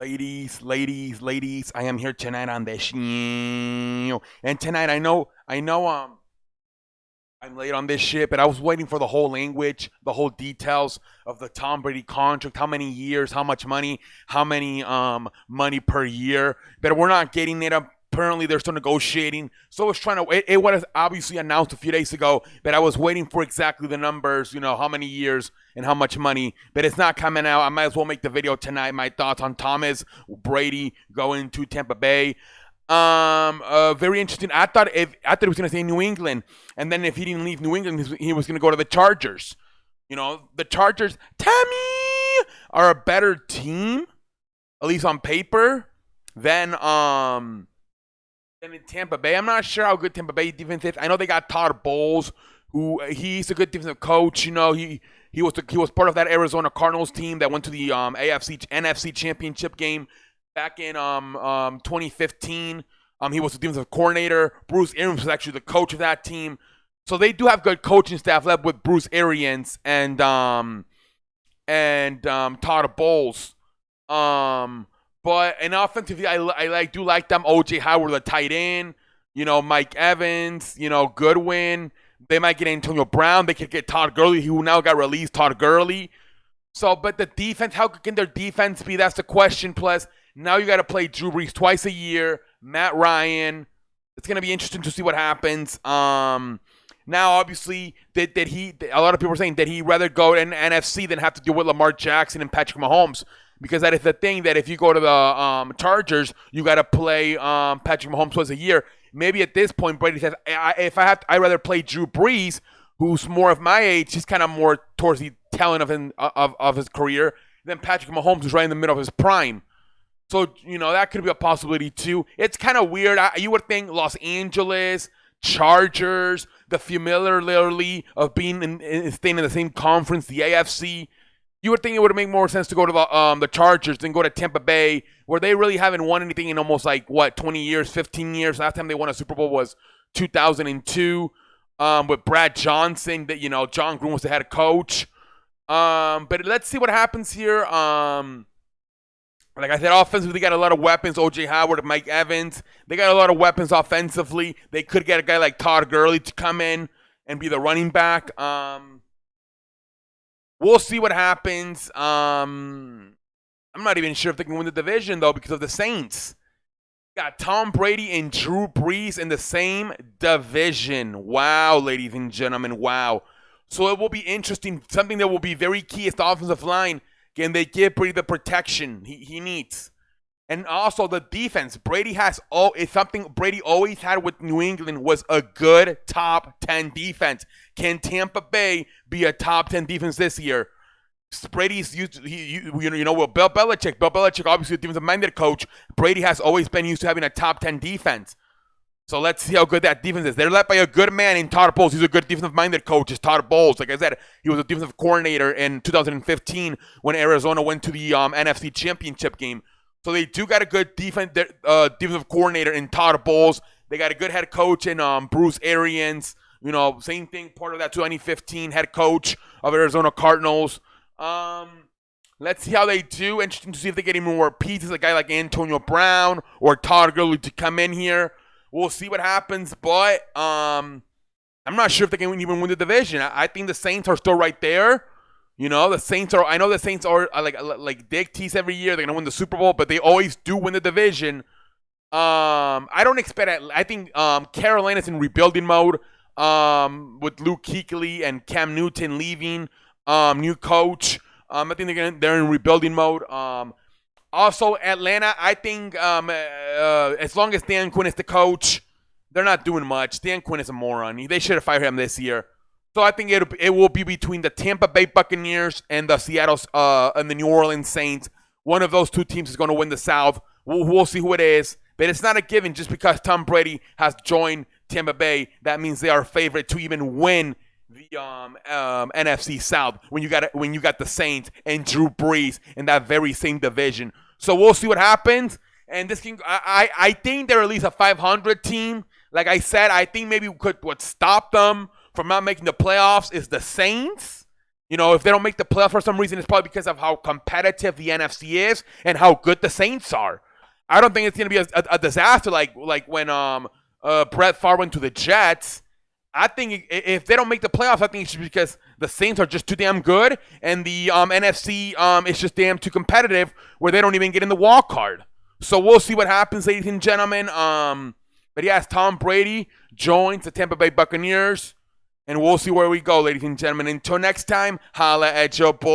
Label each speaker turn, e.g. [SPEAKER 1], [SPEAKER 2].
[SPEAKER 1] Ladies, I am here tonight on the show. And tonight, I know, I'm late on this shit, but I was waiting for the whole language, the whole details of the Tom Brady contract, how many years, how much money, how many money per year. But we're not getting it. Apparently, they're still negotiating. So I was trying to. It was obviously announced a few days ago, but I was waiting for exactly the numbers. How many years and how much money. But it's not coming out. I might as well make the video tonight. My thoughts on Thomas Brady going to Tampa Bay. Very interesting. I thought he was going to stay in New England, and then if he didn't leave New England, he was going to go to the Chargers. The Chargers, Tammy, are a better team, at least on paper, than in Tampa Bay. I'm not sure how good Tampa Bay defense is. I know they got Todd Bowles, who he's a good defensive coach. He was part of that Arizona Cardinals team that went to the NFC championship game back in 2015. He was the defensive coordinator. Bruce Arians was actually the coach of that team. So they do have good coaching staff led with Bruce Arians and Todd Bowles. But in offensively, I do like them. O.J. Howard, the tight end. Mike Evans. Goodwin. They might get Antonio Brown. They could get Todd Gurley, who now got released. Todd Gurley. So, but the defense, how can their defense be? That's the question. Plus, now you got to play Drew Brees twice a year. Matt Ryan. It's going to be interesting to see what happens. Now, obviously, a lot of people are saying that he'd rather go in NFC than have to deal with Lamar Jackson and Patrick Mahomes. Because that is the thing, that if you go to the Chargers, you got to play Patrick Mahomes twice a year. Maybe at this point, Brady says, I'd rather play Drew Brees, who's more of my age. He's kind of more towards the talent of his career than Patrick Mahomes, who's right in the middle of his prime. So, that could be a possibility too. It's kind of weird. You would think Los Angeles, Chargers, the familiarity of staying in the same conference, the AFC. You would think it would make more sense to go to the Chargers than go to Tampa Bay, where they really haven't won anything in almost 20 years, 15 years. Last time they won a Super Bowl was 2002 with Brad Johnson. That John Gruden was the head coach. But let's see what happens here. Like I said, offensively, they got a lot of weapons. O.J. Howard, Mike Evans. They got a lot of weapons offensively. They could get a guy like Todd Gurley to come in and be the running back. We'll see what happens. I'm not even sure if they can win the division, though, because of the Saints. Got Tom Brady and Drew Brees in the same division. Wow, ladies and gentlemen, wow. So it will be interesting. Something that will be very key is the offensive line. Can they give Brady the protection he needs? And also the defense. It's something Brady always had with New England was a good top 10 defense. Can Tampa Bay be a top 10 defense this year? Brady's used, with Bill Belichick. Bill Belichick, obviously a defensive-minded coach. Brady has always been used to having a top 10 defense. So let's see how good that defense is. They're led by a good man in Todd Bowles. He's a good defensive-minded coach. It's Todd Bowles. Like I said, he was a defensive coordinator in 2015 when Arizona went to the NFC Championship game. So they do got a good defensive coordinator in Todd Bowles. They got a good head coach in Bruce Arians. Same thing, part of that 2015 head coach of Arizona Cardinals. Let's see how they do. Interesting to see if they get any more pieces, a guy like Antonio Brown or Todd Gurley to come in here. We'll see what happens, but I'm not sure if they can even win the division. I think the Saints are still right there. The Saints are. I know the Saints are like Dick tease every year. They're gonna win the Super Bowl, but they always do win the division. I don't expect it. I think Carolina's in rebuilding mode. With Luke Kuechly and Cam Newton leaving, new coach. I think they're in rebuilding mode. Also, Atlanta, I think as long as Dan Quinn is the coach, they're not doing much. Dan Quinn is a moron. They should have fired him this year. So I think it will be between the Tampa Bay Buccaneers and the and the New Orleans Saints. One of those two teams is going to win the South. We'll see who it is. But it's not a given just because Tom Brady has joined Tampa Bay. That means they are favorite to even win the NFC South when you got the Saints and Drew Brees in that very same division. So we'll see what happens. And this can I think they're at least a 500 team. Like I said, I think maybe what stop them from not making the playoffs is the Saints. If they don't make the playoffs for some reason, it's probably because of how competitive the NFC is and how good the Saints are. I don't think it's going to be a disaster like when Brett Favre went to the Jets. I think if they don't make the playoffs, I think it's just because the Saints are just too damn good, and the NFC is just damn too competitive, where they don't even get in the wild card. So we'll see what happens, ladies and gentlemen. But yes, Tom Brady joins the Tampa Bay Buccaneers, and we'll see where we go, ladies and gentlemen. Until next time, holla at your boy.